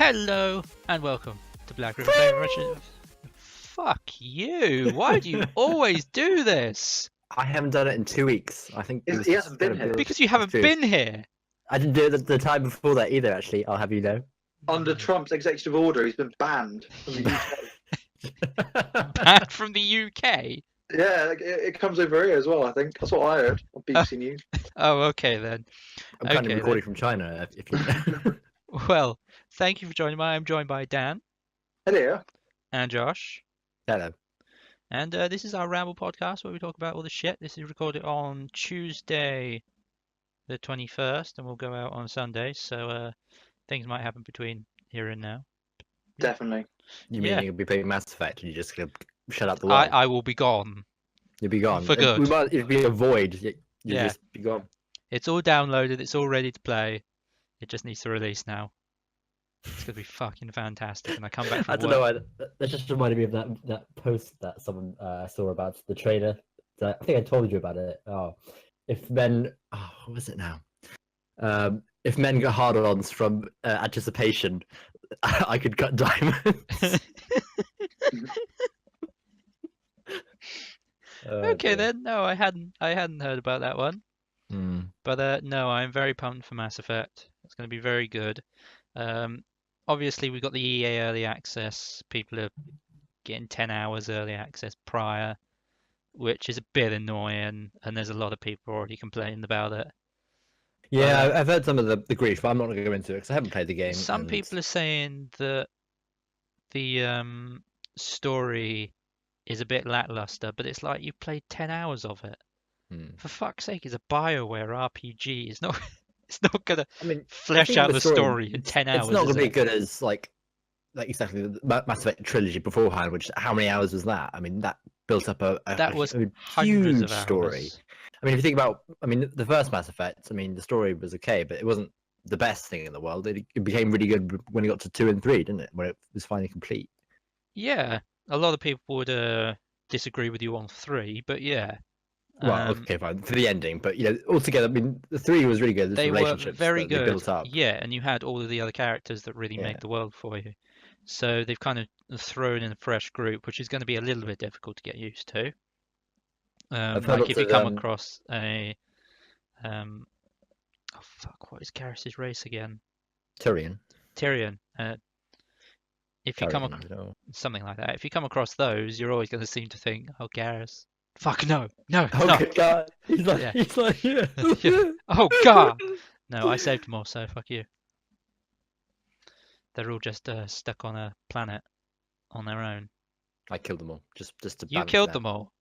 Hello and welcome to Black River Favourite. Fuck you! Why do you always do this? I haven't done it in 2 weeks. I think He hasn't been here. Because you haven't been here. I didn't do it the time before that either. Actually, I'll have you know. Under Trump's executive order, he's been banned from the UK. Banned from the UK. Yeah, it comes over here as well. I think that's what I heard on BBC News. Oh, okay then. I'm kind of Okay, recording from China. If you... Well, thank you for joining me. I'm joined by Dan Hello. and Josh. Hello. And this is our Ramble podcast where we talk about all the shit. This is recorded on Tuesday the 21st and we'll go out on Sunday. So things might happen between here and now. Definitely. You mean Yeah. you'll be playing Mass Effect and you're just gonna shut up the world? I will be gone. You'll be gone For good. We might it'd be a void. You'll Yeah. just be gone. It's all downloaded. It's all ready to play. It just needs to release now. It's gonna be fucking fantastic. And I come back from I don't work. know. That just reminded me of that post that someone saw about the trailer. I think I told you about it. If men, what was it now? If men got hard-ons from anticipation, I could cut diamonds. Okay then. No, I hadn't heard about that one. But no, I'm very pumped for Mass Effect. It's going to be very good. Obviously, we've got the EA early access. People are getting 10 hours early access prior, which is a bit annoying, and there's a lot of people already complaining about it. Yeah, I've heard some of the grief, but I'm not going to go into it because I haven't played the game. Some people are saying that the story is a bit lackluster, but it's like you've played 10 hours of it. For fuck's sake, it's a BioWare RPG. It's not. It's not gonna flesh out the story in 10 hours. It's not gonna be good as like exactly the Mass Effect trilogy beforehand. Which how many hours was that? I mean, that built up a hundreds huge of hours. Story. I mean, if you think about, the first Mass Effect. The story was okay, but it wasn't the best thing in the world. It became really good when it got to 2 and 3, didn't it? When it was finally complete. Yeah, a lot of people would disagree with you on 3, but yeah. Well, okay, fine for the ending, but altogether, the 3 was really good. They were very good. They built up. Yeah, and you had all of the other characters that really make the world for you. So they've kind of thrown in a fresh group, which is going to be a little bit difficult to get used to. Like if you come across a, oh fuck, what is Garrus's race again? Tyrion. If you come across something like that, if you come across those, you're always going to seem to think, oh, Garrus. Fuck no. Oh no. God. He's like yeah. Oh God. No, I saved them all, so fuck you. They're all just stuck on a planet on their own. I killed them all. Just to. You killed them all.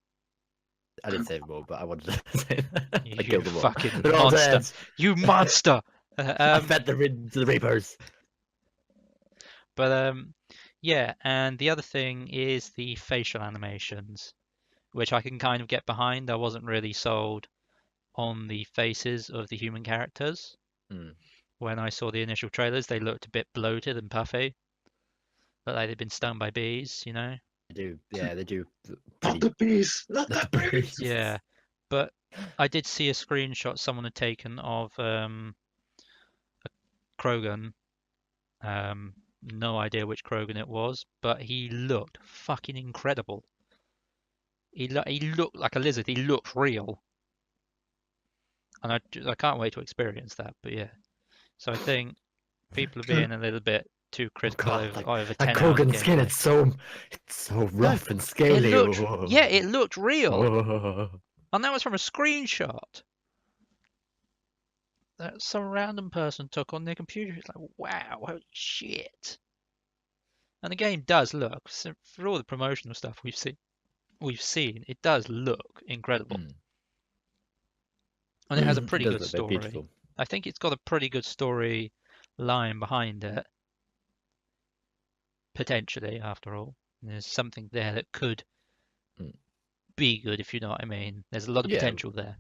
I didn't save them all, but I wanted to say that. I killed them all. Fucking monster! You monster! I fed them into the Reapers. But yeah, and the other thing is the facial animations, which I can kind of get behind. I wasn't really sold on the faces of the human characters. When I saw the initial trailers, they looked a bit bloated and puffy. Looked like they'd been stung by bees, They do. Yeah, they do. Not the bees! Not the bees! Yeah, but I did see a screenshot someone had taken of a Krogan. No idea which Krogan it was, but he looked fucking incredible. He looked like a lizard. He looked real, and I can't wait to experience that. But yeah, so I think people are being a little bit too critical over 10 that Krogan hours skin. It's so rough and scaly. It looked real, and that was from a screenshot that some random person took on their computer. It's like, wow, holy shit! And the game does look, for all the promotional stuff we've seen, it does look incredible. And it has a pretty good story. I think it's got a pretty good story line behind it. Potentially, after all. There's something there that could be good, if you know what I mean. There's a lot of potential there.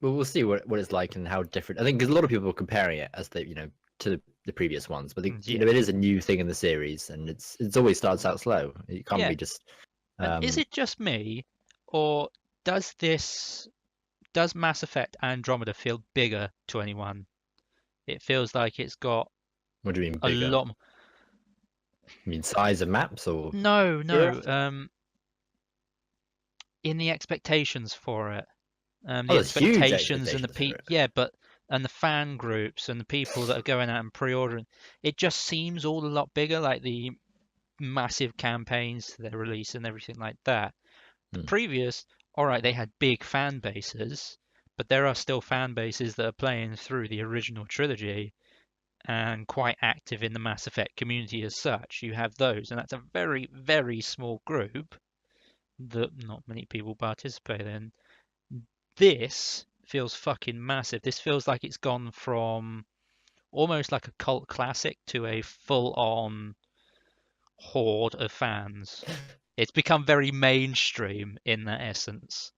Well, we'll see what it's like and how different. I think because a lot of people are comparing it as to the previous ones, but it is a new thing in the series, and it's always starts out slow. It can't be just. Is it just me, or does Mass Effect Andromeda feel bigger to anyone? It feels like it's got What do you mean bigger? a lot. You mean size of maps or? No, Yeah. in the expectations for it. Oh, The there's huge expectations and expectations for it. and the fan groups and the people that are going out and pre-ordering, it just seems all a lot bigger, like the massive campaigns they're releasing and everything like that. The previous, all right, they had big fan bases, but there are still fan bases that are playing through the original trilogy and quite active in the Mass Effect community as such. You have those, and that's a very, very small group that not many people participate in. This feels fucking massive. This feels like it's gone from almost like a cult classic to a full-on horde of fans. It's become very mainstream in that essence,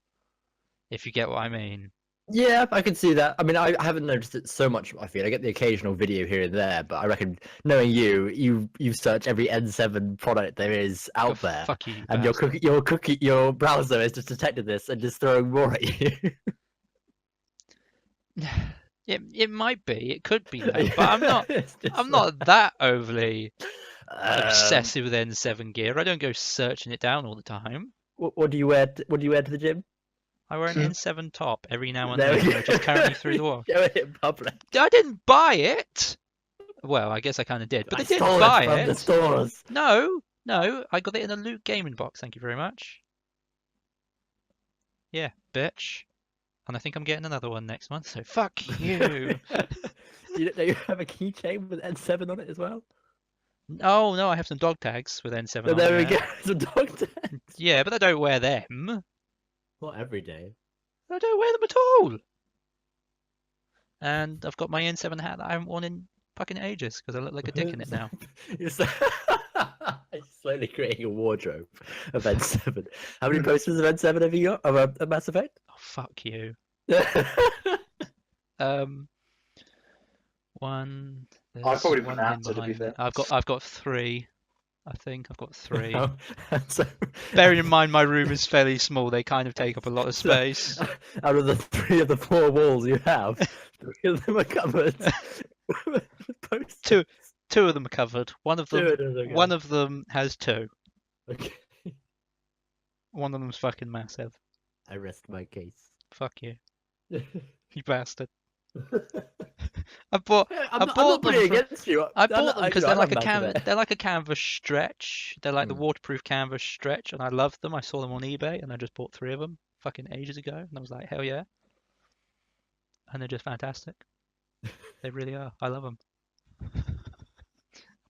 if you get what I mean. Yeah, I can see that. I mean, I haven't noticed it so much. I feel I get the occasional video here and there, but I reckon knowing you search every N7 product there is Go out there, fuck you, and bastard. your browser has just detected this and just throwing more at you. It might be, it could be that, but I'm not that overly obsessive with N7 gear. I don't go searching it down all the time. What do you wear? What do you wear to the gym? I wear an N7 top every now and There we then, go. which is currently through the wall. Show it in public. I didn't buy it. Well, I guess I kind of did, but I didn't stole buy it from it. the stores. No, I got it in a Loot Gaming box. Thank you very much. Yeah, bitch. And I think I'm getting another one next month, so fuck you. Do you have a keychain with N7 on it as well? Oh, no, I have some dog tags with N7 So on there we there. go. Some dog tags. Yeah, but I don't wear them. Not every day. I don't wear them at all. And I've got my N7 hat that I haven't worn in fucking ages because I look like a dick in it now. You're slowly creating a wardrobe of N7. How many posters of N7 have you got of a Mass Effect? Oh, fuck you. One. I probably one wouldn't in answer, to be behind fair. me. I've got three. I think I've got three. So, Bearing in mind my room is fairly small, they kind of take up a lot of space. out of the 3 of the 4 walls you have, 3 of them are covered. Posters. Two of them are covered. One of them Okay. one of them has two. Okay. One of them's fucking massive. I rest my case. Fuck you. You bastard. I bought I'm bought not them putting from- against you. I bought them because they're like a they're like a canvas stretch. They're like the Mm. waterproof canvas stretch, and I love them. I saw them on eBay, and I just bought 3 of them fucking ages ago, and I was like, hell yeah! And they're just fantastic. They really are. I love them.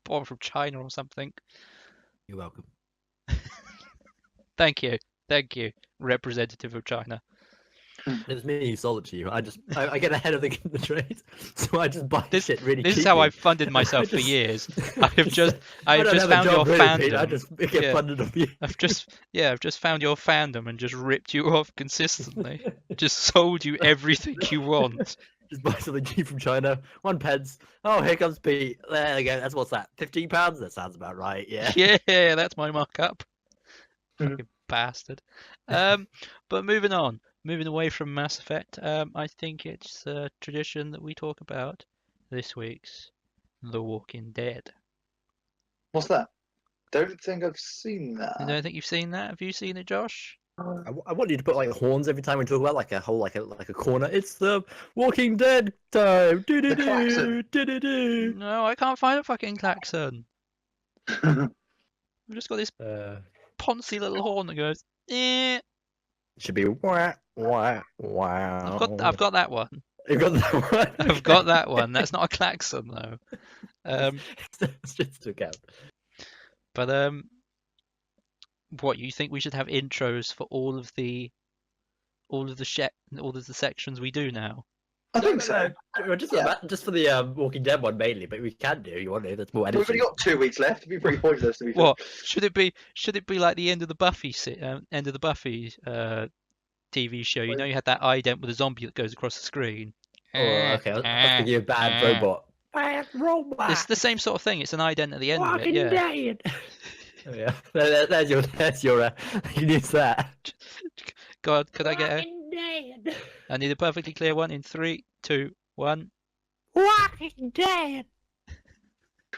Bought them from China or something. You're welcome. Thank you, representative of China. It was me who sold it to you. I get ahead of the trade, so I just buy shit really. This is how I've funded myself for years. I've just found your fandom. Pete. I just get funded off you. I've just found your fandom and just ripped you off consistently. Just sold you everything you want. Just buy something cheap from China. 1 pence. Oh, here comes Pete. There we go. That's what's that? £15? That sounds about right. Yeah. Yeah, that's my markup. Fucking bastard. But moving on. Moving away from Mass Effect, I think it's a tradition that we talk about this week's The Walking Dead. What's that? Don't think I've seen that. I don't think you've seen that. Have you seen it, Josh? I want you to put like horns every time we talk about like a whole like a corner. It's the Walking Dead time. klaxon. Do. No, I can't find a fucking klaxon. I've just got this poncy little horn that goes, eh. Should be wah wah wow. I've got that one. You've got that one. I've got that one. That's not a klaxon though. It's just took out. But what, you think we should have intros for all of the sections we do now? I think so. Just for the Walking Dead one mainly, but we can do. You want to? That's more We've editing. only got 2 weeks left. It'd be pretty pointless to be fair. What should it be? Should it be like the end of the Buffy TV show? You know, you had that ident with a zombie that goes across the screen. Oh, okay. I was thinking of bad robot. Bad robot. It's the same sort of thing. It's an ident at the end of it. Yeah. Dead. Oh, yeah. There's your. You can use that. God, could I get a? Dead. I need a perfectly clear one in 3, 2, 1. Walking Dead.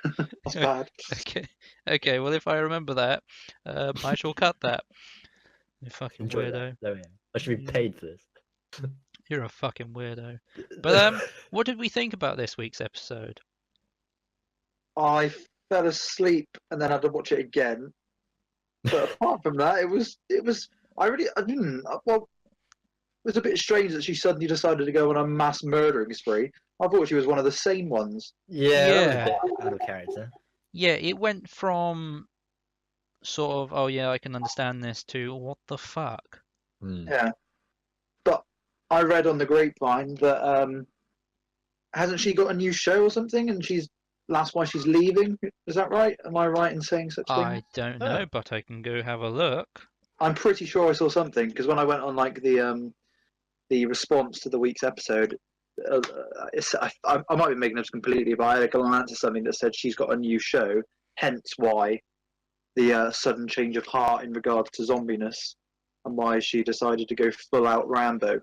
That's bad. Okay. Okay. Well, if I remember that, I shall cut that. You fucking Enjoy weirdo. that. There we go. I should be paid for this. You're a fucking weirdo. But what did we think about this week's episode? I fell asleep and then had to watch it again. But apart from that, it was. I didn't. Well, it was a bit strange that she suddenly decided to go on a mass murdering spree. I thought she was one of the sane ones. Yeah, that was a Yeah. bit out of character. Yeah, it went from sort of, oh yeah, I can understand this, to what the fuck? Yeah. But I read on the grapevine that hasn't she got a new show or something, and that's why she's leaving. Is that right? Am I right in saying such thing? I don't know, but I can go have a look. I'm pretty sure I saw something because when I went on like the response to the week's episode, I might be making this completely, but I had a glance at something that said she's got a new show, hence why the sudden change of heart in regards to zombiness and why she decided to go full out Rambo.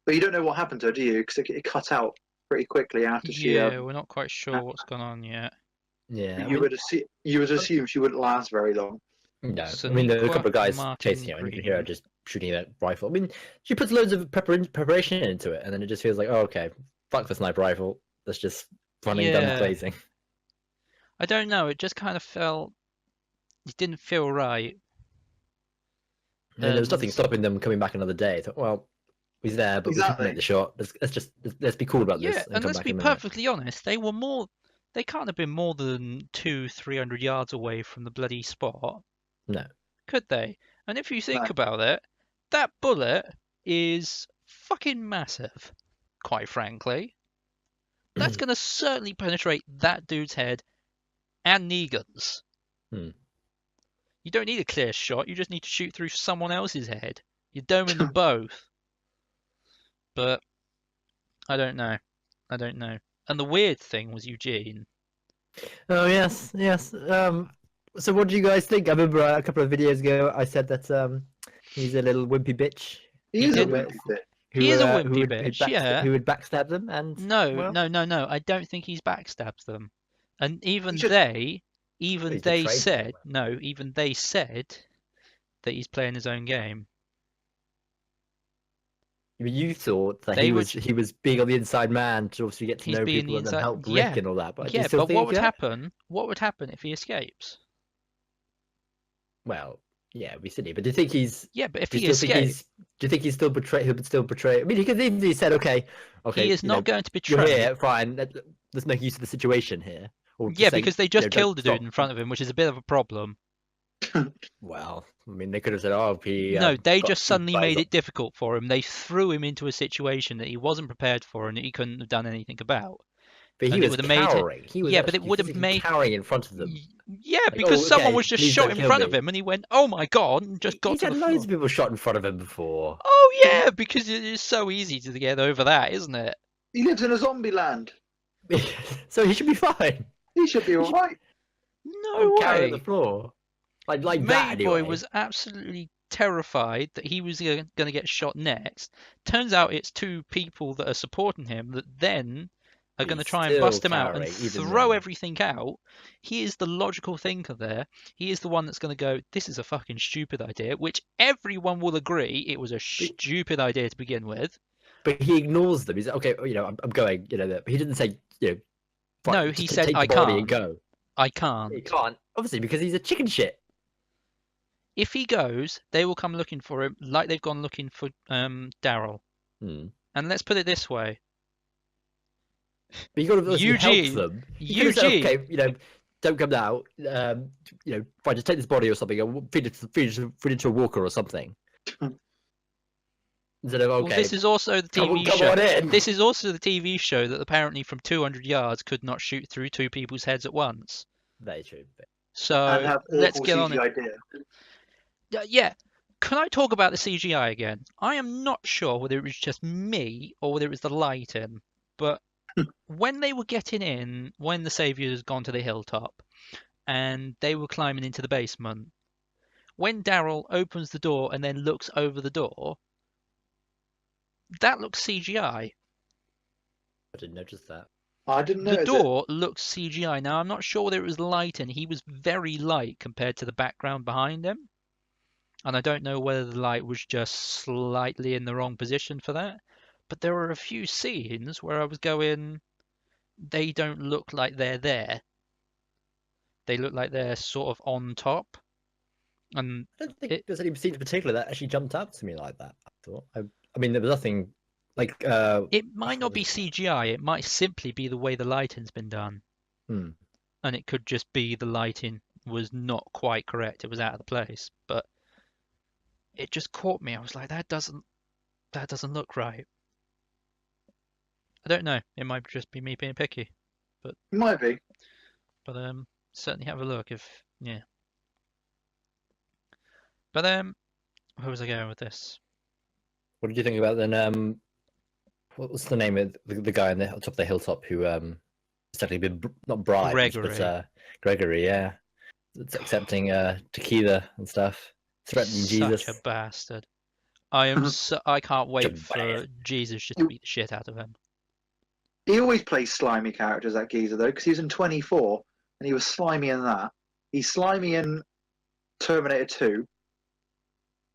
But you don't know what happened to her, do you? Because it cut out pretty quickly after she. Yeah, we're not quite sure what's gone on yet. Yeah, You would assume she wouldn't last very long. No, So I mean there are a couple of guys Martin chasing her, and you can hear her Green. just shooting that rifle. I mean, she puts loads of preparation into it, and then it just feels like, oh, okay, fuck the sniper rifle. Let's just running guns Yeah. blazing. I don't know, it just kind of felt, it didn't feel right. And there was nothing stopping them coming back another day. I thought, well, he's there, but we can make the shot. Let's be cool about this. Yeah, and come let's back be in a minute. perfectly honest, they can't have been more than 200-300 yards away from the bloody spot. No. Could they? And if you think No. about it, that bullet is fucking massive, quite frankly. That's going to certainly penetrate that dude's head and Negan's. You don't need a clear shot, you just need to shoot through someone else's head. You're doming them both. But I don't know. And the weird thing was Eugene. Oh yes. So what do you guys think? I remember a couple of videos ago I said that he's a little wimpy bitch. He is a wimpy bitch. He is a wimpy bitch, yeah. Who would backstab them and No. I don't think he's backstabbed them. And even they said that he's playing his own game. You thought that he was being on the inside man to obviously get to know people and then help Rick and all that. But yeah, but what would happen? What would happen if he escapes? Well, yeah, it'd be silly. But do you think he's? Yeah, but if he escapes, do you think he's still betray? He would still betray. I mean, he could easily said, okay, he is not going to betray. You're here, fine. Let's make use of the situation here. Or yeah, because they just killed a dude in front of him, which is a bit of a problem. Well, I mean, they could have said, "Oh, he." No, they just suddenly made it difficult for him. They threw him into a situation that he wasn't prepared for and that he couldn't have done anything about. But he was cowering. But it would have made cowering in front of them. Yeah, because someone was just shot in front of him, and he went, "Oh my god!" and just got to the floor. He's had loads of people shot in front of him before. Oh yeah, because it is so easy to get over that, isn't it? He lives in a zombie land, so he should be fine. He should be all right. No way. Carry on the floor. Like that anyway. Boy was absolutely terrified that he was going to get shot next. Turns out it's two people that are supporting him that then are going to try and bust him out and throw everything out. He is the logical thinker there. He is the one that's going to go, this is a fucking stupid idea, which everyone will agree it was a stupid idea to begin with. But he ignores them. He's like, okay, I'm going, but he didn't say, no, he said, I can't. And go. I can't. He can't, obviously, because he's a chicken shit. If he goes, they will come looking for him like they've gone looking for Daryl. And let's put it this way. But you got to help them. Eugene, said, okay, don't come now. Fine, just take this body or something, or feed it to a walker or something. Instead of, okay, well, this is also the TV show. This is also the TV show that apparently from 200 yards could not shoot through two people's heads at once. Very true. So let's get on it. Yeah. Can I talk about the CGI again? I am not sure whether it was just me or whether it was the lighting, but when they were getting in, when the Saviours had gone to the hilltop and they were climbing into the basement, when Daryl opens the door and then looks over the door, that looks CGI. I didn't notice that. I didn't The notice it. door looked CGI. Now, I'm not sure whether it was light and he was very light compared to the background behind him. And I don't know whether the light was just slightly in the wrong position for that. But there were a few scenes where I was going, they don't look like they're there. They look like they're sort of on top. And I don't think there's any scene in particular that actually jumped out to me like that. I thought. I mean, there was nothing like. It might not be CGI. It might simply be the way the lighting's been done. Hmm. And it could just be the lighting was not quite correct. It was out of the place. But it just caught me. I was like, that doesn't look right. I don't know. It might just be me being picky. It might be. But certainly have a look if yeah. But where was I going with this? What did you think about then? What was the name of the guy on the top of the hilltop who has technically been not bribed, Gregory. but Gregory, yeah, it's accepting tequila and stuff, threatening Jesus. Such a bastard. I can't wait Such a for bastard. Jesus just to beat the shit out of him. He always plays slimy characters, that geezer, though, because he was in 24 and he was slimy in that. He's slimy in Terminator 2.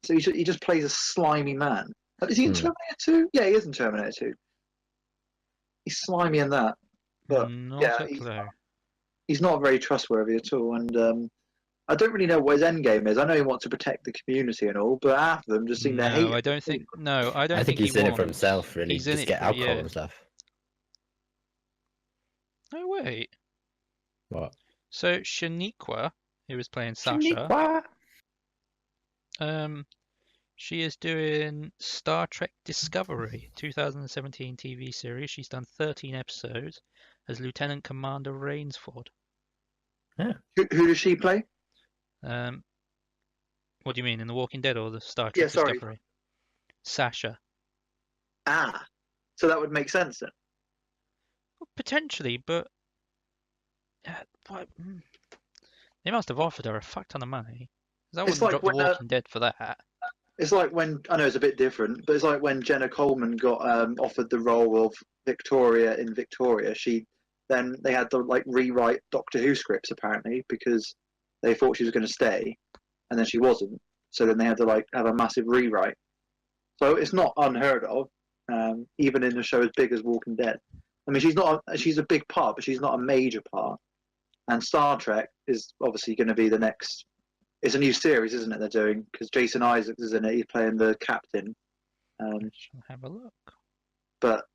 So he just plays a slimy man. Is he in Terminator 2? Yeah, he is in Terminator 2. He's slimy in that. But Not yeah, a clue. he's not very trustworthy at all. And I don't really know what his end game is. I know he wants to protect the community and all, but half of them just seem to hate him. I don't think. No, I don't I think he's he in it for wants. himself, really. He's in Just it get for alcohol yeah. and stuff. No wait. What? So Shaniqua, who was playing Sasha, she is doing Star Trek Discovery, 2017 TV series. She's done 13 episodes as Lieutenant Commander Rainsford. Yeah. Who does she play? What do you mean, in The Walking Dead or the Star Trek Discovery? Sasha. Ah, so that would make sense then. Potentially, but they must have offered her a fuck ton of money. I wouldn't drop The Walking Dead for that. It's like when, I know it's a bit different, but it's like when Jenna Coleman got offered the role of Victoria in Victoria. They had to rewrite Doctor Who scripts apparently because they thought she was going to stay, and then she wasn't. So then they had to have a massive rewrite. So it's not unheard of, even in a show as big as Walking Dead. I mean, she's a big part, but she's not a major part. And Star Trek is obviously going to be the next. It's a new series, isn't it? They're doing because Jason Isaacs is in it. He's playing the captain. I'll have a look. But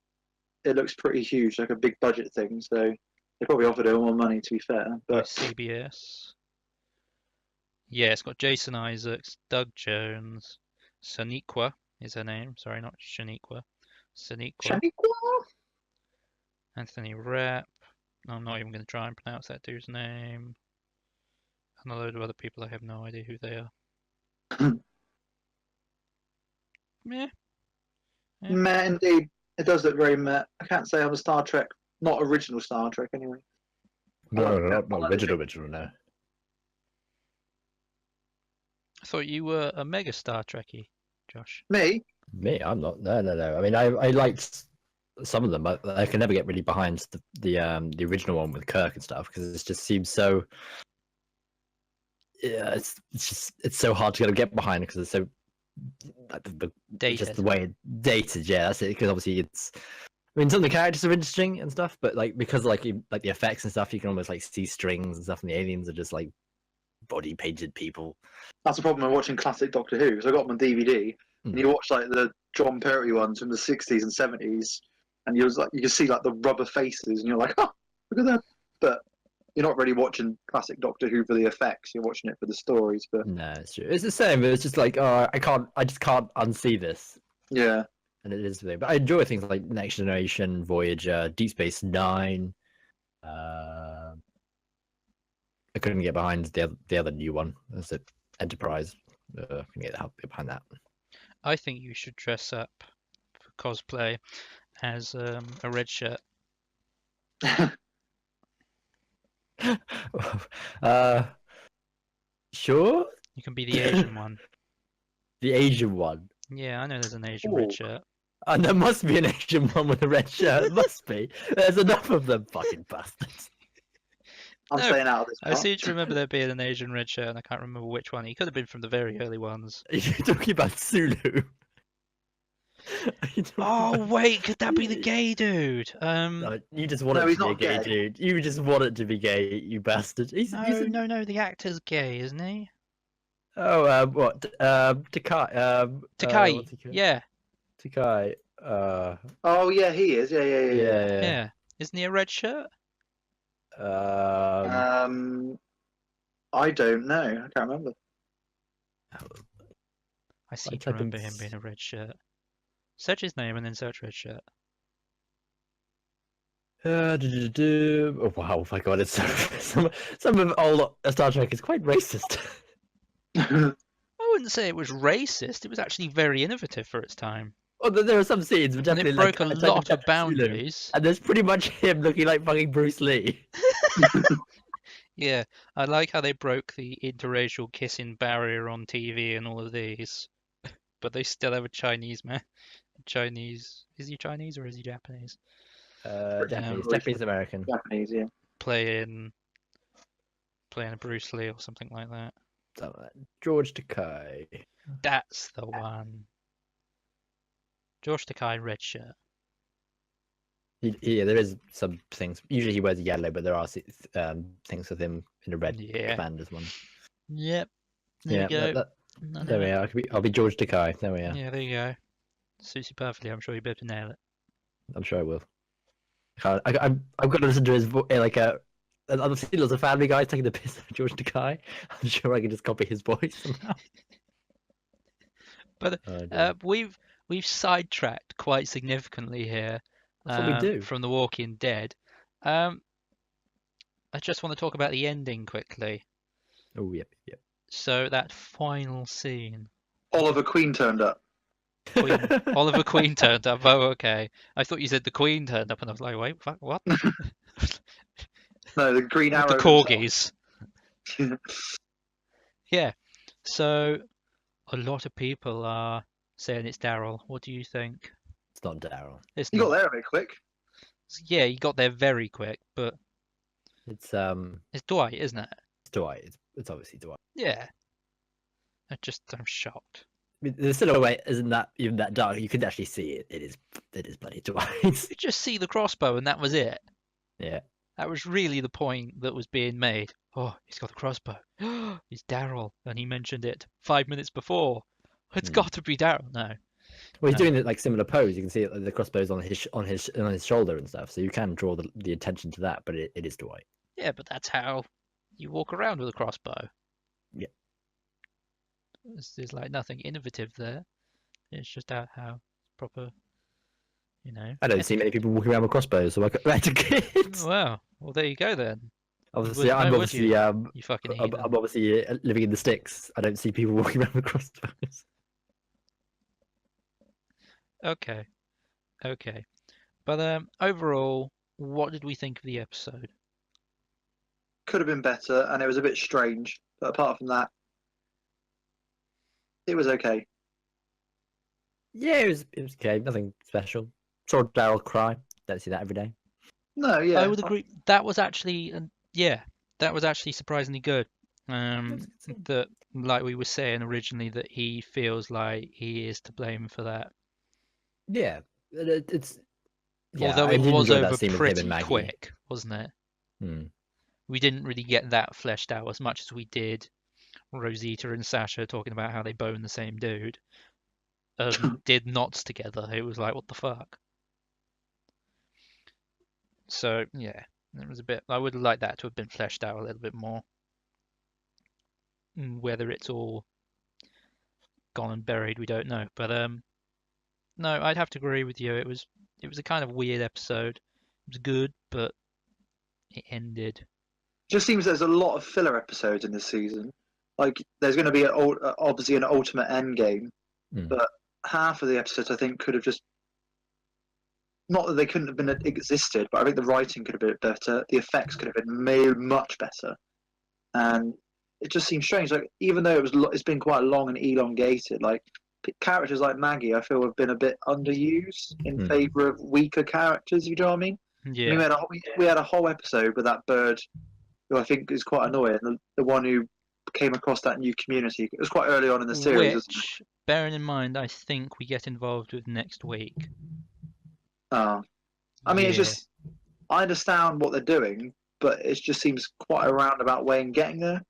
it looks pretty huge, like a big budget thing. So they probably offered her more money, to be fair. But CBS. Yeah, it's got Jason Isaacs, Doug Jones, Shaniqua is her name. Sorry, not Shaniqua. Shaniqua. Anthony Rapp. I'm not even going to try and pronounce that dude's name. And a load of other people, I have no idea who they are. Meh. Meh, indeed. It does look very meh. I can't say I'm a Star Trek, not original Star Trek anyway. No, not original, no. I thought you were a mega Star Trekkie, Josh. Me? Me? I'm not. No. I mean, I liked some of them, but I can never get really behind the original one with Kirk and stuff because it just seems so. Yeah, it's so hard to get behind because it's so dated. Just the way it's dated. Yeah, that's it. Because obviously it's. I mean, some of the characters are interesting and stuff, but because the effects and stuff, you can almost see strings and stuff, and the aliens are just body painted people. That's the problem with watching classic Doctor Who. Because I got them on DVD, and you watch the John Pertwee ones from the 60s and 70s, and you can see the rubber faces, and you're like, oh, look at that. But you're not really watching classic Doctor Who for the effects. You're watching it for the stories. But no, it's true. It's the same. But it's just I just can't unsee this. Yeah. And it is the thing. But I enjoy things like Next Generation, Voyager, Deep Space Nine. I couldn't get behind the other new one. That's it, Enterprise. I can get behind that. I think you should dress up for cosplay as a red shirt. Sure. You can be the Asian one. The Asian one. Yeah, I know there's an Asian red shirt. And there must be an Asian one with a red shirt. Must be. There's enough of them, fucking bastards. I'm No, staying out of this I part. seem to remember there being an Asian red shirt, and I can't remember which one. He could have been from the very early ones. Are you talking about Sulu? Are you talking Oh about- wait, could that be the gay dude? No, you just want No, it he's to be a not gay gay. dude. You just want it to be gay, you bastard. No, the actor's gay, isn't he? Oh, what? Takai. Takai, What's he called? yeah, Takai. Oh yeah, he is. Yeah. yeah. Isn't he a red shirt? I don't know. I can't remember. I seem to type in remember him being a red shirt. Search his name and then search red shirt. Oh wow! Oh my god! It's some of old Star Trek is quite racist. I wouldn't say it was racist. It was actually very innovative for its time. Well, there are some scenes, but And definitely it broke like, a type in lot of Captain Sulu, boundaries. and there's pretty much him looking like fucking Bruce Lee. Yeah, I like how they broke the interracial kissing barrier on TV and all of these, but they still have a Chinese man. Chinese, is he Chinese or is he Japanese? Japanese American. Japanese, yeah. Playing a Bruce Lee or something like that. George Takei. That's the one. George Takei, red shirt. Yeah, there is some things. Usually he wears yellow, but there are things with him in a red commander's one. Yep. There we go. There we are. I'll be George Takei. There we are. Yeah, there you go. Suits you perfectly. I'm sure you'll be able to nail it. I'm sure I will. I've got to listen to his voice like a. I've seen lots of Family Guys taking the piss out of George Takei. I'm sure I can just copy his voice somehow. But we've sidetracked quite significantly here. That's what we do. From The Walking Dead. I just want to talk about the ending quickly. Oh yep. So that final scene. Oliver Queen turned up. Oliver Queen turned up. Oh, okay. I thought you said the Queen turned up, and I was like, wait, what? No, the Green Arrow. The corgis. Yeah. So a lot of people are saying it's Daryl. What do you think? It's not Daryl. It's You not. got there a bit quick. Yeah, you got there very quick, but It's Dwight, isn't it? Dwight. It's obviously Dwight. Yeah. I'm shocked. I mean, the silhouette isn't that even that dark. You can actually see it. It is bloody Dwight. You just see the crossbow, and that was it. Yeah. That was really the point that was being made. Oh, he's got the crossbow. It's Daryl, and he mentioned it 5 minutes before. It's got to be Daryl. No. Well, he's doing it like similar pose. You can see the crossbows on his shoulder and stuff. So you can draw the attention to that, but it is Dwight. Yeah, but that's how you walk around with a crossbow. Yeah. There's like nothing innovative there. It's just how proper, I don't see many people walking around with crossbows, so I got right to kids. Well, there you go then. Obviously, Wouldn't I'm know, would obviously You fucking I'm heathen. obviously living in the sticks. I don't see people walking around with crossbows. Okay. But overall, what did we think of the episode? Could have been better, and it was a bit strange. But apart from that, it was okay. Yeah, it was okay. Nothing special. Saw Daryl cry. Don't see that every day. No, yeah. I would agree. That was actually, surprisingly good. That, like we were saying originally, that he feels like he is to blame for that. Yeah, it's. Yeah, Although I it did was enjoy that over scene with him pretty and Maggie. quick, wasn't it? We didn't really get that fleshed out as much as we did Rosita and Sasha talking about how they bone the same dude. Did knots together. It was like, what the fuck? So yeah, it was a bit. I would like that to have been fleshed out a little bit more. Whether it's all gone and buried, we don't know. But no, I'd have to agree with you. It was a kind of weird episode. It was good, but it ended. Just seems there's a lot of filler episodes in this season. Like there's going to be obviously an ultimate end game, but half of the episodes I think could have just. Not that they couldn't have been existed, but I think the writing could have been better. The effects could have been made much better, and it just seems strange. Like even though it's been quite long and elongated, like characters like Maggie, I feel, have been a bit underused in favour of weaker characters. You know what I mean? Yeah. I mean, we had a whole episode with that bird, who I think is quite annoying. The one who came across that new community. It was quite early on in the series, wasn't it? Which, bearing in mind, I think we get involved with next week. I mean, it's Yeah. just I understand what they're doing, but it just seems quite a roundabout way in getting there.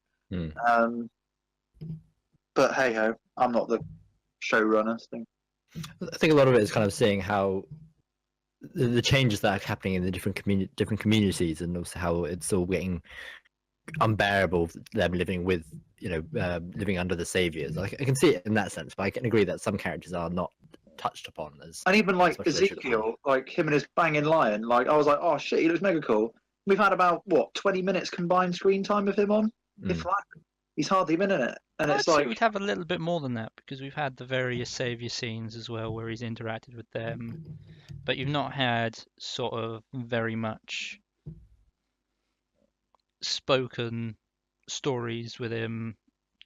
But hey ho, I'm not the showrunner. I think a lot of it is kind of seeing how the changes that are happening in the different communities, and also how it's all getting unbearable, them living with, living under the saviors. I can see it in that sense, but I can agree that some characters are not touched upon as. And even like as much as they should Ezekiel, like him and his banging lion, like I was like, oh shit, he looks mega cool. We've had about 20 minutes combined screen time with him on. If like, he's hardly been in it, and I'd it's say like we'd have a little bit more than that, because we've had the various savior scenes as well where he's interacted with them, but you've not had sort of very much spoken stories with him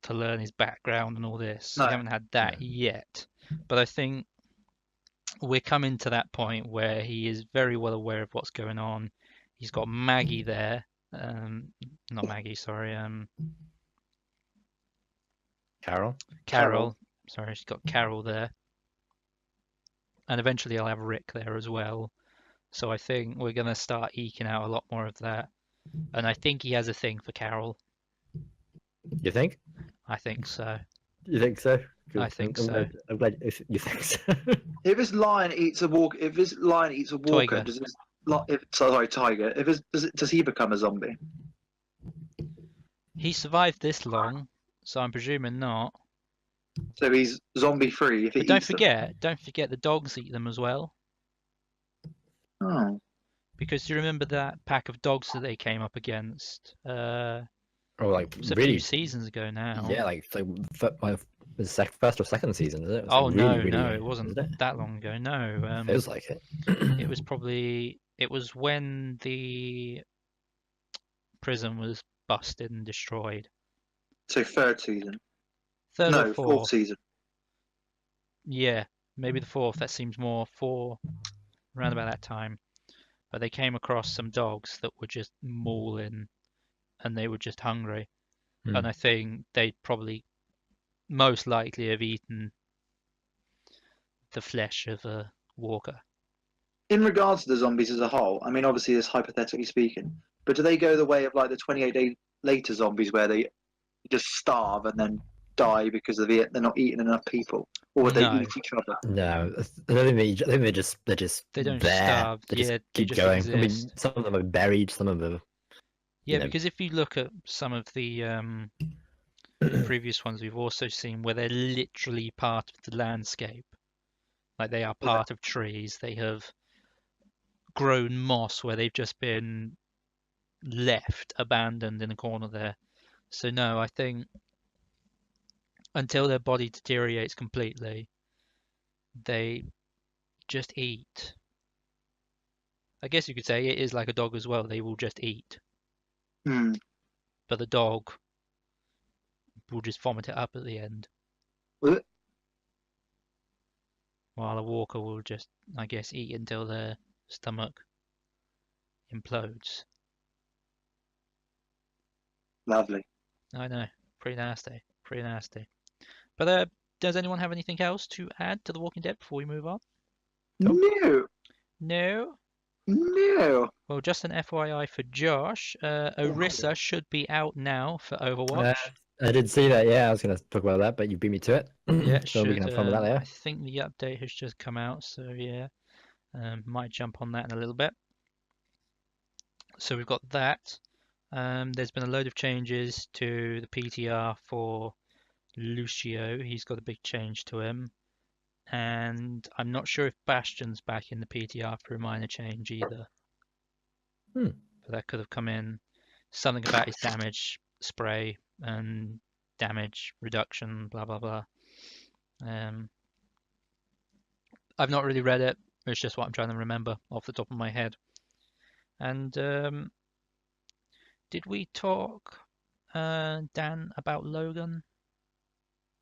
to learn his background and all this. No. You haven't had that yet, but I think we're coming to that point where he is very well aware of what's going on. He's got Maggie there, not Maggie, sorry, Carol. Sorry, she's got Carol there, and eventually I'll have Rick there as well. So I think we're gonna start eking out a lot more of that, and I think he has a thing for Carol. You think? I think so. You think so? I think so. I'm glad you think so. if his lion eats a walker, Tiger. does his tiger? Does he become a zombie? He survived this long, so I'm presuming not. So he's zombie free if he But don't eats forget the dogs eat them as well. them. Oh. Because you remember that pack of dogs that they came up against? Like it was a really, few seasons ago now. Yeah, like first or second season, is it? Oh really, no, it wasn't that long ago. No, feels like it. it was when the prison was busted and destroyed. So third season. Third or fourth season. Yeah, maybe the fourth. That seems more around about that time. But they came across some dogs that were just mauling, and they were just hungry. And I think they'd probably most likely have eaten the flesh of a walker. In regards to the zombies as a whole, I mean, obviously, this hypothetically speaking, but do they go the way of like the 28 day later zombies where they just starve and then die because they're not eating enough people, or would they eat each other? No, I don't think they're just they don't there. starve. They just keep just going. Exist. I mean, some of them are buried. Some of them. Because if you look at some of the previous ones, we've also seen where they're literally part of the landscape. Like they are part of trees. They have grown moss where they've just been left abandoned in a corner there. So no, I think until their body deteriorates completely, they just eat. I guess you could say it is like a dog as well. They will just eat. But the dog will just vomit it up at the end. What? While a walker will just, I guess, eat until their stomach implodes. Lovely. I know, pretty nasty, pretty nasty. But does anyone have anything else to add to The Walking Dead before we move on? No. No? No. Well, just an FYI for Josh, Orisa should be out now for Overwatch. I did see that, yeah. I was going to talk about that, but you beat me to it. Yeah, so we can have fun with that later. I think the update has just come out, so yeah. Might jump on that in a little bit. So we've got that. There's been a load of changes to the PTR for Lucio. He's got a big change to him. And I'm not sure if Bastion's back in the PTR for a minor change either. But that could have come in. Something about his damage spray and damage reduction, blah, blah, blah. I've not really read it. It's just what I'm trying to remember off the top of my head. And did we talk, Dan, about Logan?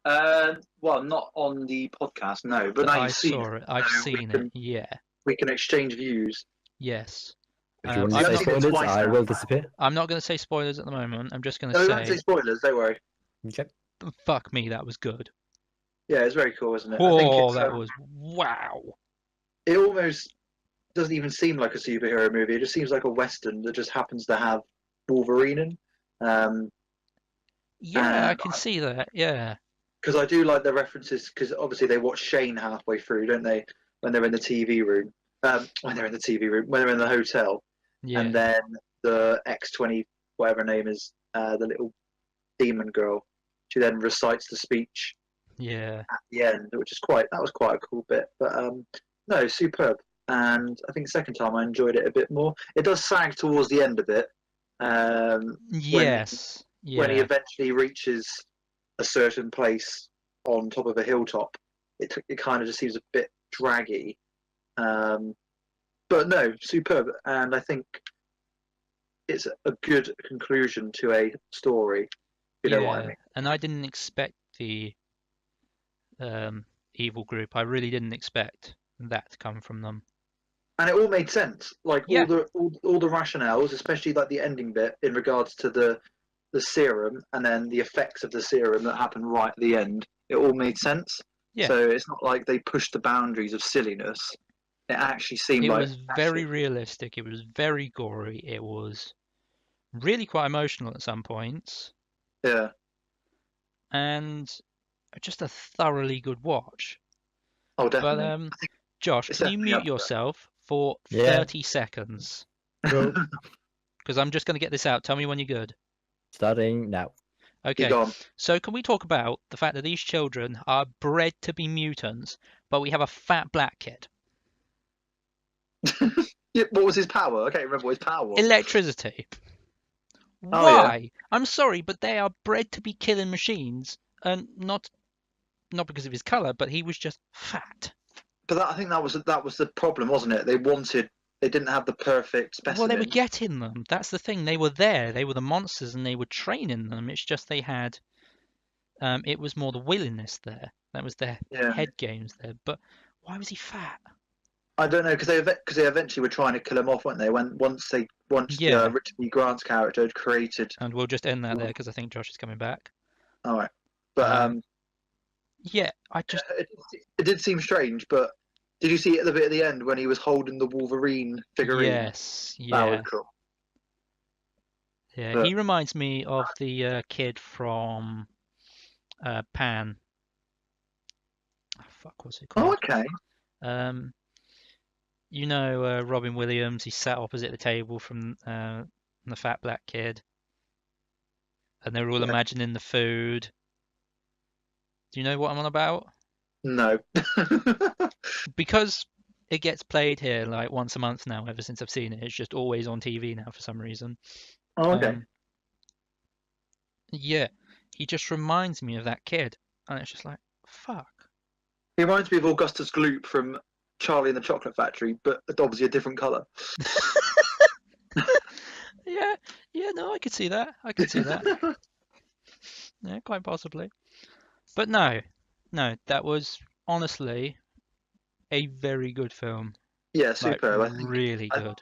Well, not on the podcast, no. But now I you've seen saw it, it. I've so seen it. Yeah. we can exchange views. Yes. If you want to You I'm have say not. seen it spoilers, twice I now. will disappear. I'm not going to say spoilers at the moment. I'm just going to No, we won't say say, spoilers. Don't worry. Okay. fuck me, that was good. Yeah, it's very cool, isn't it? I think Oh, it's that was wow. it almost doesn't even seem like a superhero movie. It just seems like a western that just happens to have Wolverine in. Yeah, I can see that. Yeah. Because I do like the references. Because obviously they watch Shane halfway through, don't they? When they're in the TV room. When they're in the TV room. When they're in the hotel, and Yeah. then the X-20, whatever her name is, the little demon girl. She then recites the speech Yeah. at the end, which is that was quite a cool bit. But no, superb. And I think the second time I enjoyed it a bit more. It does sag towards the end a bit. When Yes. when he Yeah. eventually reaches a certain place on top of a hilltop, it kind of just seems a bit draggy. But no, superb. And I think it's a good conclusion to a story. You know what I Yeah. mean? And I didn't expect the evil group. I really didn't expect that to come from them. And it all made sense. Like Yeah. all the rationales, especially like the ending bit in regards to the serum and then the effects of the serum that happen right at the end. It all made sense. Yeah. So it's not like they pushed the boundaries of silliness. It actually seemed It like was very realistic. It was very gory. It was really quite emotional at some points, yeah. and just a thoroughly good watch. Oh, But definitely. Josh, It's can you definitely mute up yourself for Yeah. 30 seconds? Go. there. Because I'm just going to get this out. Tell me when you're good. Starting now. Keep Okay, going. so can we talk about the fact that these children are bred to be mutants, but we have a fat black kid? Yeah, what was his power? I can't remember what his power was. Electricity. Oh, yeah. Why? I'm sorry, but they are bred to be killing machines, and not because of his color, but he was just fat. But I think that was the problem, wasn't it? They didn't have the perfect Well, they were specimen. getting them. That's the thing. They were there. They were the monsters, and they were training them. It's just they had. It was more the willingness there. That was their Yeah. head games there. But why was he fat? I don't know because they eventually were trying to kill him off, weren't they? Once Yeah. Richard E. Grant's character had created. And we'll just end that there because I think Josh is coming back. All right, but Yeah, I just it did seem strange. But did you see at the bit at the end when he was holding the Wolverine figurine? yes, That was yeah, cool. yeah. But He reminds me of the kid from Pan. Oh, fuck, what's it oh, called? okay. Um, you know, Robin Williams. He sat opposite the table from the fat black kid, and they were all Yeah. imagining the food. Do you know what I'm on about? No. Because it gets played here like once a month now, ever since I've seen it. It's just always on TV now for some reason. Oh, okay. Yeah, he just reminds me of that kid, and it's just like, fuck. He reminds me of Augustus Gloop from Charlie and the Chocolate Factory, but obviously a different colour. Yeah, yeah, no, I could see that. I could see that. Yeah, quite possibly. But no, that was honestly a very good film. Yeah, Like, superb. I think really good.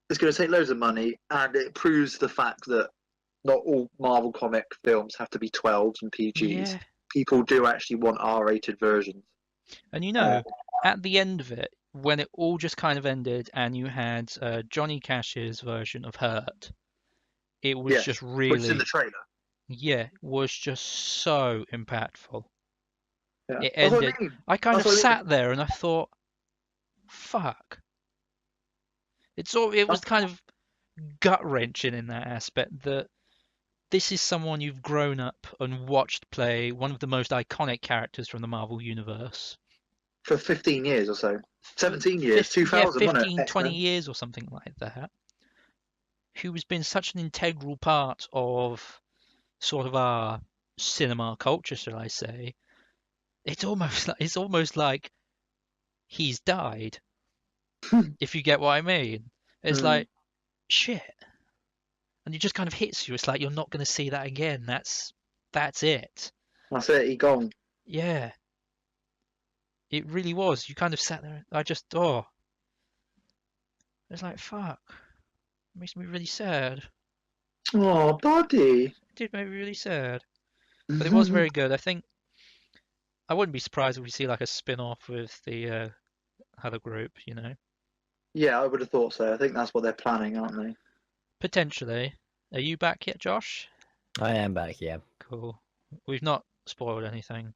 it's going to take loads of money, and it proves the fact that not all Marvel comic films have to be 12s and PGs. Yeah, People do actually want R-rated versions. and you know, at the end of it, when it all just kind of ended, and you had Johnny Cash's version of Hurt, it was Yes, just which is in really, the trailer. yeah, was just so impactful. Yeah. It That's what I ended. mean. I kind That's of what I mean. sat there and I thought, fuck. It was kind of gut wrenching in that aspect that this is someone you've grown up and watched play one of the most iconic characters from the Marvel universe. For 15 years or so. 17 years. 15, yeah, 2000, wasn't it? 15, 20 years or something like that. Who has been such an integral part of sort of our cinema culture, shall I say? It's almost like he's died, if you get what I mean. It's like, shit. And it just kind of hits you. It's like you're not going to see that again. That's it. That's it. He gone. Yeah, it really was. You kind of sat there. It was like, fuck. It makes me really sad. Oh, buddy. It did make me really sad. But it was very good. I think I wouldn't be surprised if we see like a spin-off with the other group, you know. Yeah, I would have thought so. I think that's what they're planning, aren't they? Potentially. Are you back yet, Josh? I am back, yeah. Cool. We've not spoiled anything.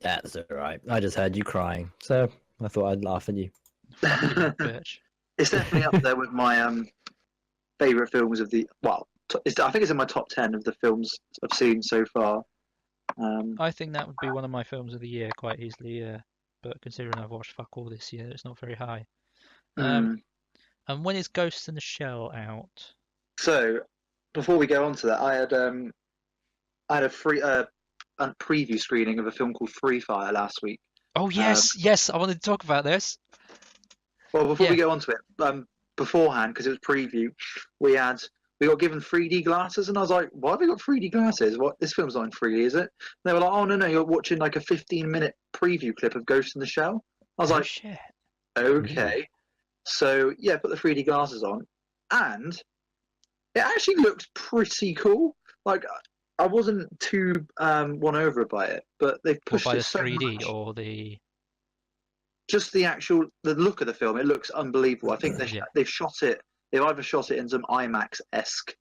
That's alright. I just heard you crying, so I thought I'd laugh at you. Fucking bitch. It's definitely up there with my favorite films of the. Well, I think it's in my top 10 of the films I've seen so far. I think that would be one of my films of the year quite easily, yeah. But considering I've watched fuck all this year, it's not very high. And when is Ghost in the Shell out? So, before we go on to that, I had a preview screening of a film called Free Fire last week. Oh yes, I wanted to talk about this. Well, before we go on to it, beforehand, because it was preview, we got given 3D glasses, and I was like, "Why have we got 3D glasses? What? This film's not in 3D, is it?" And they were like, "Oh no, you're watching like a 15-minute preview clip of Ghost in the Shell." I was like, shit. "Okay." So yeah, put the 3D glasses on, and it actually looked pretty cool. Like I wasn't too won over by it, but they've pushed by it the so 3D much. or the Just the look of the film, it looks unbelievable. I think they've shot it. They've either shot it in some IMAX-esque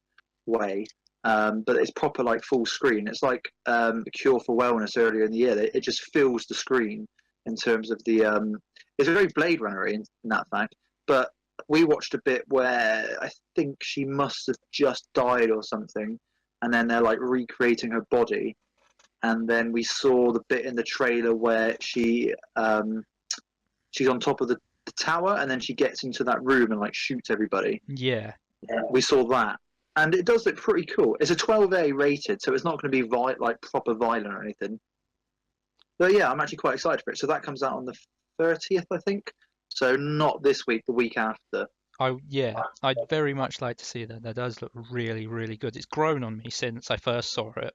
way, but it's proper like full screen. It's like a Cure for Wellness earlier in the year. It just fills the screen in terms of the. It's very Blade Runner in that fact. But we watched a bit where I think she must have just died or something, and then they're like recreating her body, and then we saw the bit in the trailer where she's on top of the tower, and then she gets into that room and like shoots everybody. Yeah. We saw that, and it does look pretty cool. It's a 12A rated, so it's not going to be like proper violent or anything. But yeah, I'm actually quite excited for it. So that comes out on the 30th, I think. So not this week, the week after. I'd very much like to see that. That does look really, really good. It's grown on me since I first saw it.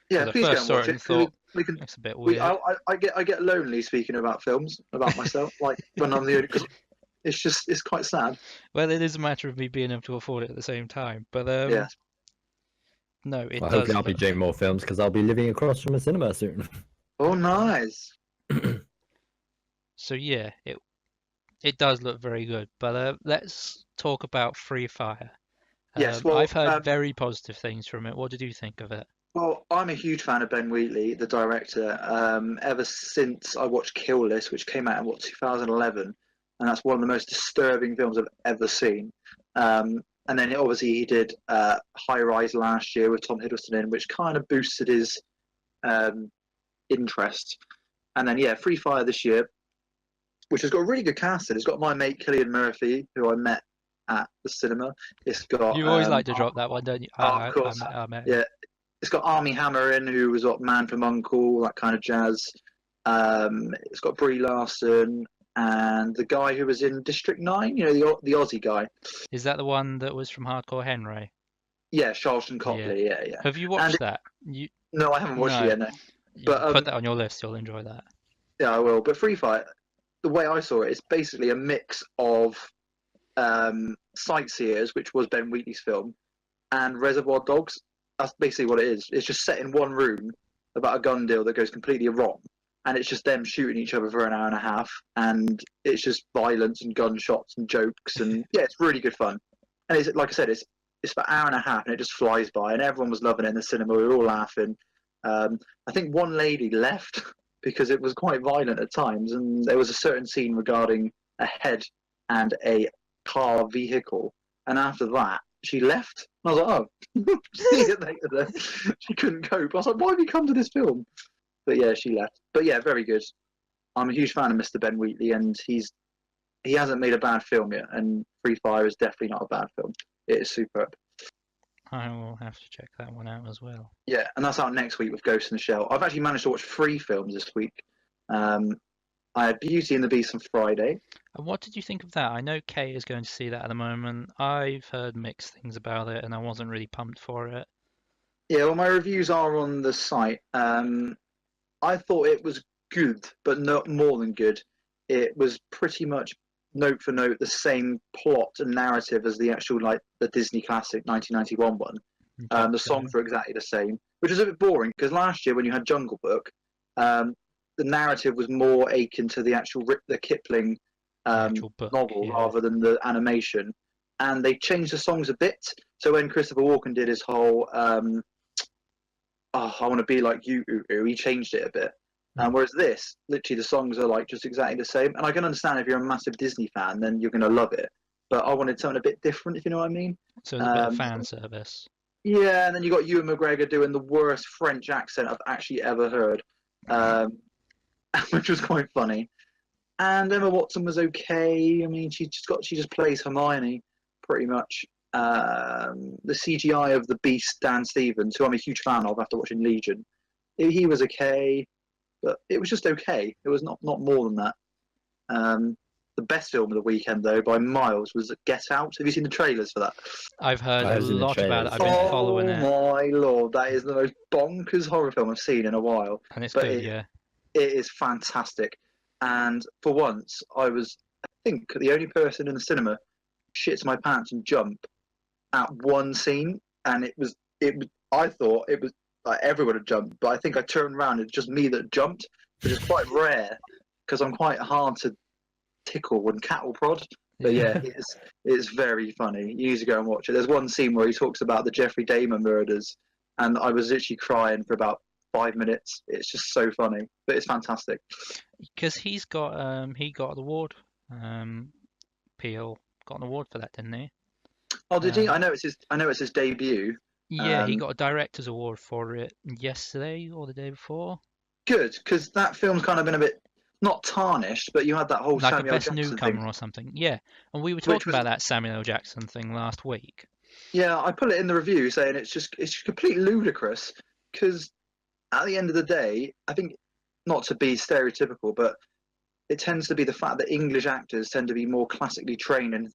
Yeah, please go and watch it. Thought, it's a bit weird. I get lonely speaking about films about myself, like when I'm the only. Cause it's quite sad. Well, it is a matter of me being able to afford it at the same time. But yeah. No, it does. Hopefully I'll be doing more films because I'll be living across from a cinema soon. Oh, nice. So yeah, it does look very good. But let's talk about Free Fire. Yes, well, I've heard very positive things from it. What did you think of it? Well, I'm a huge fan of Ben Wheatley, the director, ever since I watched Kill List, which came out in 2011, and that's one of the most disturbing films I've ever seen. And then obviously he did High Rise last year with Tom Hiddleston in, which kind of boosted his interest. And then yeah, Free Fire this year, which has got a really good cast in. It's got my mate Cillian Murphy, who I met at the cinema. It's got you always like to drop that one, don't you? Of course. Yeah. It's got Armie Hammer in, who was what Man from Uncle, that kind of jazz. It's got Brie Larson and the guy who was in District 9, you know, the Aussie guy. Is that the one that was from Hardcore Henry? Yeah, Charlton Copley. Yeah. Have you watched that? No, I haven't watched it yet. No. But put that on your list. You'll enjoy that. Yeah, I will. But Free Fire, the way I saw it, it's basically a mix of Sightseers, which was Ben Wheatley's film, and Reservoir Dogs. That's basically what it is. It's just set in one room about a gun deal that goes completely wrong, and it's just them shooting each other for an hour and a half, and it's just violence and gunshots and jokes, and yeah, it's really good fun. And it's like I said, it's about an hour and a half, and it just flies by, and everyone was loving it in the cinema. We were all laughing. I think one lady left because it was quite violent at times, and there was a certain scene regarding a head and a car vehicle, and after that she left. And I was like, oh, see you later. She couldn't cope. I was like, why have you come to this film? But yeah, she left. But yeah, very good. I'm a huge fan of Mr. Ben Wheatley, and he hasn't made a bad film yet, and Free Fire is definitely not a bad film. It is superb. I will have to check that one out as well. Yeah, and that's out next week with Ghost in the Shell. I've actually managed to watch 3 films this week. I had Beauty and the Beast on Friday. And what did you think of that? I know Kay is going to see that at the moment. I've heard mixed things about it, and I wasn't really pumped for it. Yeah, well, my reviews are on the site. I thought it was good, but not more than good. It was pretty much note for note the same plot and narrative as the actual like the Disney classic 1991 one. The songs were exactly the same, which is a bit boring because last year when you had Jungle Book, the narrative was more akin to the actual the Kipling book, novel rather than the animation, and they changed the songs a bit. So when Christopher Walken did his whole I want to be like you, he changed it a bit. Whereas this, literally, the songs are like just exactly the same. And I can understand if you're a massive Disney fan, then you're going to love it. But I wanted something a bit different, if you know what I mean. So it's a bit of fan service. Yeah, and then you got Ewan McGregor doing the worst French accent I've actually ever heard, which was quite funny. And Emma Watson was okay. I mean, she just plays Hermione pretty much. The CGI of the Beast, Dan Stevens, who I'm a huge fan of after watching Legion, he was okay, but it was just okay. It was not more than that. The best film of the weekend, though, by miles, was Get Out. Have you seen the trailers for that? I've heard a lot about it. I've been following it. Oh my lord, that is the most bonkers horror film I've seen in a while. And it's good, yeah. It is fantastic. And for once, I was, I think, the only person in the cinema shits my pants and jump at one scene, and I thought it was like everyone had jumped, but I think I turned around and it's just me that jumped, which is quite rare because I'm quite hard to tickle and cattle prod. But yeah, it's very funny. You need to go and watch it. There's one scene where he talks about the Jeffrey Dahmer murders, and I was literally crying for about 5 minutes. It's just so funny, but it's fantastic. Because he got an award. Peele got an award for that, didn't he? Oh, did he? I know it's his debut. Yeah, he got a director's award for it yesterday or the day before. Good, because that film's kind of been a bit not tarnished, but you had that whole like Samuel a best Jackson newcomer thing. Or something. Yeah, and we were talking about that Samuel L. Jackson thing last week. Yeah, I put it in the review saying it's completely ludicrous because at the end of the day, I think, not to be stereotypical, but it tends to be the fact that English actors tend to be more classically trained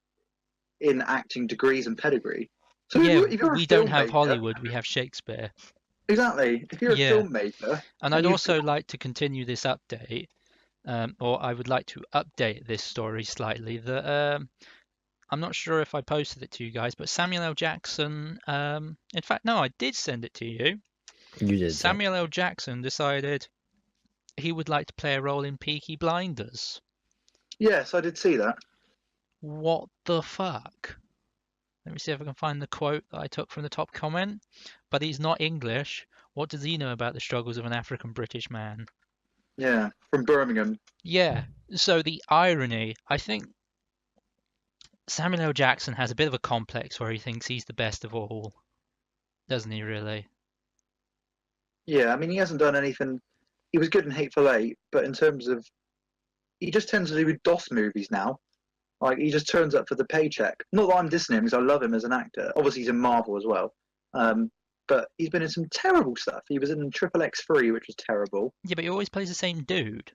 in acting degrees and pedigree. So yeah, if you're we don't have Hollywood, we have Shakespeare. Exactly. If you're a filmmaker, and I'd also like to continue this update, or I would like to update this story slightly. That I'm not sure if I posted it to you guys, but Samuel L. Jackson. In fact, no, I did send it to you. You did. Samuel L. Jackson decided he would like to play a role in Peaky Blinders. Yes, I did see that. What the fuck? Let me see if I can find the quote that I took from the top comment. But he's not English. What does he know about the struggles of an African British man? Yeah, from Birmingham. Yeah, so the irony, I think Samuel L. Jackson has a bit of a complex where he thinks he's the best of all. Doesn't he, really? Yeah, I mean, he hasn't done anything. He was good in Hateful Eight, but in terms of... He just tends to do DOS movies now. Like, he just turns up for the paycheck. Not that I'm dissing him, because I love him as an actor. Obviously, he's in Marvel as well. But he's been in some terrible stuff. He was in Triple X3, which was terrible. Yeah, but he always plays the same dude.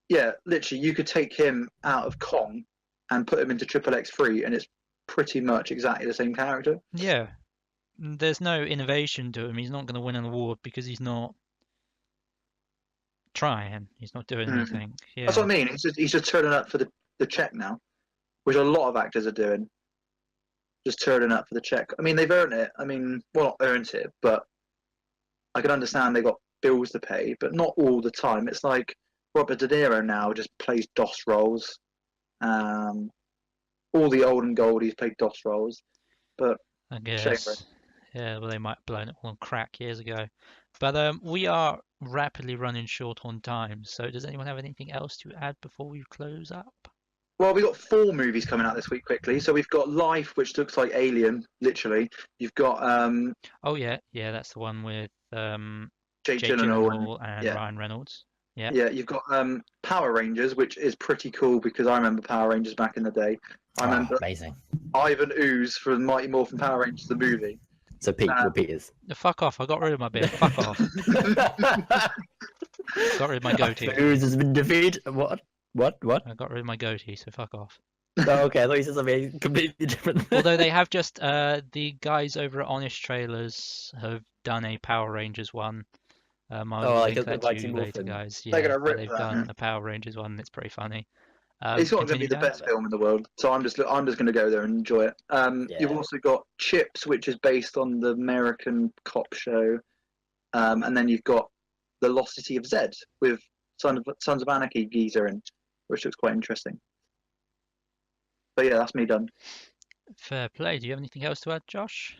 Yeah, literally, you could take him out of Kong and put him into Triple X3, and it's pretty much exactly the same character. Yeah. There's no innovation to him. He's not going to win an award because he's not trying. He's not doing anything. Yeah. That's what I mean. He's just turning up for the check now, which a lot of actors are doing. Just turning up for the check. I mean, they've earned it. I mean, well, not earned it, but I can understand they got bills to pay, but not all the time. It's like Robert De Niro now just plays DOS roles. All the old and goldies play DOS roles, but I guess. Yeah, well, they might have blown it all on crack years ago. But we are rapidly running short on time. So does anyone have anything else to add before we close up? Well, we've got 4 movies coming out this week quickly. So we've got Life, which looks like Alien, literally. You've got... Oh, yeah, that's the one with Jake Gyllenhaal and Ryan Reynolds. Yeah. Yeah, you've got Power Rangers, which is pretty cool because I remember Power Rangers back in the day. I remember amazing. Ivan Ooze from Mighty Morphin Power Rangers, the movie. So Pete, repeaters. Fuck off! I got rid of my beard. Fuck off! Got rid of my goatee. Ooze has been defeated. What? I got rid of my goatee, so fuck off. Oh, okay, I thought you said something completely different. Although they have just the guys over at Honest Trailers have done a Power Rangers one. I'll Oh, like link the that to Mighty you later, Morphin. guys. They're Yeah, gonna but rip they've that, done man. a Power Rangers one. It's pretty funny. It's not going to Continue, be the Dan. best film in the world, so I'm just going to go there and enjoy it. You've Yeah. also got Chips, which is based on the American cop show, and then you've got The Lost City of Zed with Sons of Anarchy geezer in, which looks quite interesting. But yeah, that's me done. Fair play. Do you have anything else to add, Josh?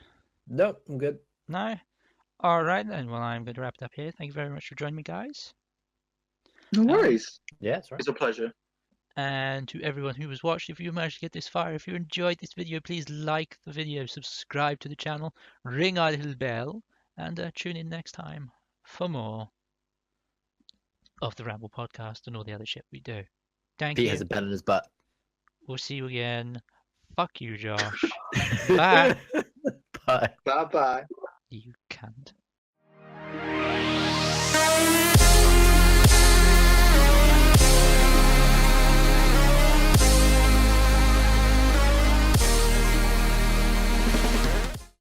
Nope, I'm good. No? All right, then. Well, I'm going to wrap it up here. Thank you very much for joining me, guys. No worries. Yeah, that's right. It's a pleasure. And to everyone who has watched, if you managed to get this far, if you enjoyed this video, please like the video, subscribe to the channel, ring our little bell, and tune in next time for more of the Ramble podcast and all the other shit we do. Thank Pete you. has a pen in his butt. We'll see you again. Fuck you, Josh. Bye. Bye. Bye bye. You cunt.